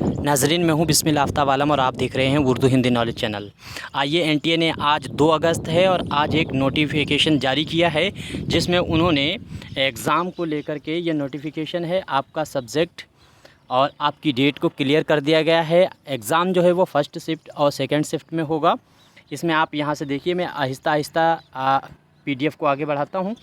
नाजरीन, मैं हूं बिस्मिल्लाह आफ्ताब आलम और आप देख रहे हैं उर्दू हिंदी नॉलेज चैनल। आइए, एनटीए ने आज 2 अगस्त है और आज एक नोटिफिकेशन जारी किया है जिसमें उन्होंने एग्ज़ाम को लेकर के ये नोटिफिकेशन है, आपका सब्जेक्ट और आपकी डेट को क्लियर कर दिया गया है। एग्ज़ाम जो है वो फ़र्स्ट शिफ्ट और सेकंड शिफ्ट में होगा। इसमें आप यहाँ से देखिए, मैं आहिस्ता आहिस्ता पीडीएफ को आगे बढ़ाता हूँ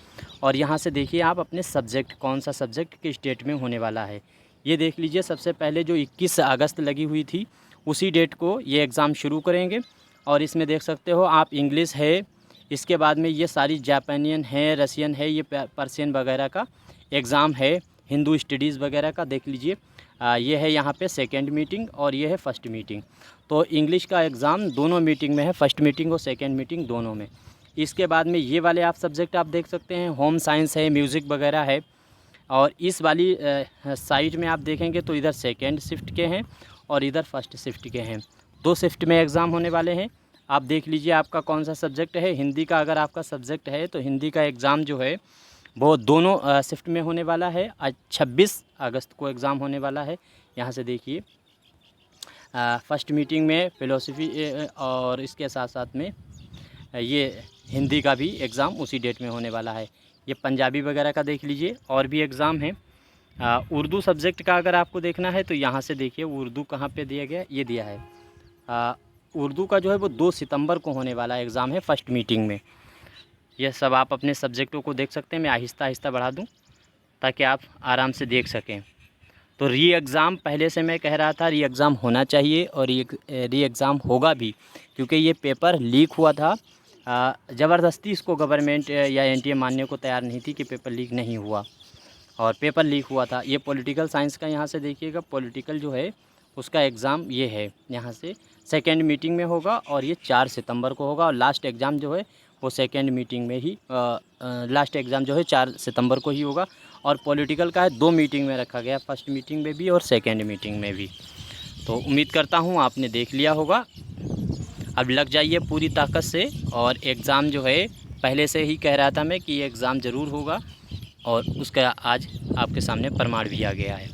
और यहाँ से देखिए आप अपने सब्जेक्ट, कौन सा सब्जेक्ट किस डेट में होने वाला है ये देख लीजिए। सबसे पहले जो 21 अगस्त लगी हुई थी उसी डेट को ये एग्ज़ाम शुरू करेंगे और इसमें देख सकते हो आप इंग्लिश है, इसके बाद में ये सारी जापानियन है, रसियन है, ये पर्शियन वगैरह का एग्ज़ाम है, हिंदू स्टडीज़ वगैरह का देख लीजिए। ये है यहाँ पे सेकंड मीटिंग और ये है फ़र्स्ट मीटिंग। तो इंग्लिश का एग्ज़ाम दोनों मीटिंग में है, फ़र्स्ट मीटिंग और सेकेंड मीटिंग दोनों में। इसके बाद में ये वाले आप सब्जेक्ट आप देख सकते हैं, होम साइंस है, म्यूज़िक वगैरह है। और इस वाली साइट में आप देखेंगे तो इधर सेकेंड शिफ्ट के हैं और इधर फर्स्ट शिफ्ट के हैं। 2 शिफ्ट में एग्ज़ाम होने वाले हैं। आप देख लीजिए आपका कौन सा सब्जेक्ट है। हिंदी का अगर आपका सब्जेक्ट है तो हिंदी का एग्ज़ाम जो है वो दोनों शिफ्ट में होने वाला है। आज 26 अगस्त को एग्ज़ाम होने वाला है। यहाँ से देखिए फ़र्स्ट मीटिंग में फ़िलोसफ़ी और इसके साथ साथ में ये हिंदी का भी एग्ज़ाम उसी डेट में होने वाला है। ये पंजाबी वगैरह का देख लीजिए और भी एग्ज़ाम है। उर्दू सब्जेक्ट का अगर आपको देखना है तो यहाँ से देखिए उर्दू कहाँ पे दिया गया, ये दिया है। उर्दू का जो है वो 2 सितंबर को होने वाला एग्ज़ाम है फ़र्स्ट मीटिंग में। यह सब आप अपने सब्जेक्टों को देख सकते हैं। मैं आहिस्ता आहिस्ता बढ़ा दूँ ताकि आप आराम से देख सकें। तो री एग्ज़ाम पहले से मैं कह रहा था री एग्ज़ाम होना चाहिए और री एग्ज़ाम होगा भी, क्योंकि ये पेपर लीक हुआ था। ज़बरदस्ती इसको गवर्नमेंट या एनटीए मानने को तैयार नहीं थी कि पेपर लीक नहीं हुआ और पेपर लीक हुआ था। ये पॉलिटिकल साइंस का यहाँ से देखिएगा, पॉलिटिकल जो है उसका एग्ज़ाम ये है, यहाँ से सेकेंड मीटिंग में होगा और ये 4 सितंबर को होगा और लास्ट एग्ज़ाम जो है वो सेकेंड मीटिंग में ही लास्ट एग्ज़ाम जो है 4 सितंबर को ही होगा। और पॉलिटिकल का है 2 मीटिंग में रखा गया, फर्स्ट मीटिंग में भी और सेकेंड मीटिंग में भी। तो उम्मीद करता हूँ आपने देख लिया होगा। अब लग जाइए पूरी ताकत से और एग्ज़ाम जो है पहले से ही कह रहा था मैं कि ये एग्ज़ाम ज़रूर होगा और उसका आज आपके सामने प्रमाण भी आ गया है।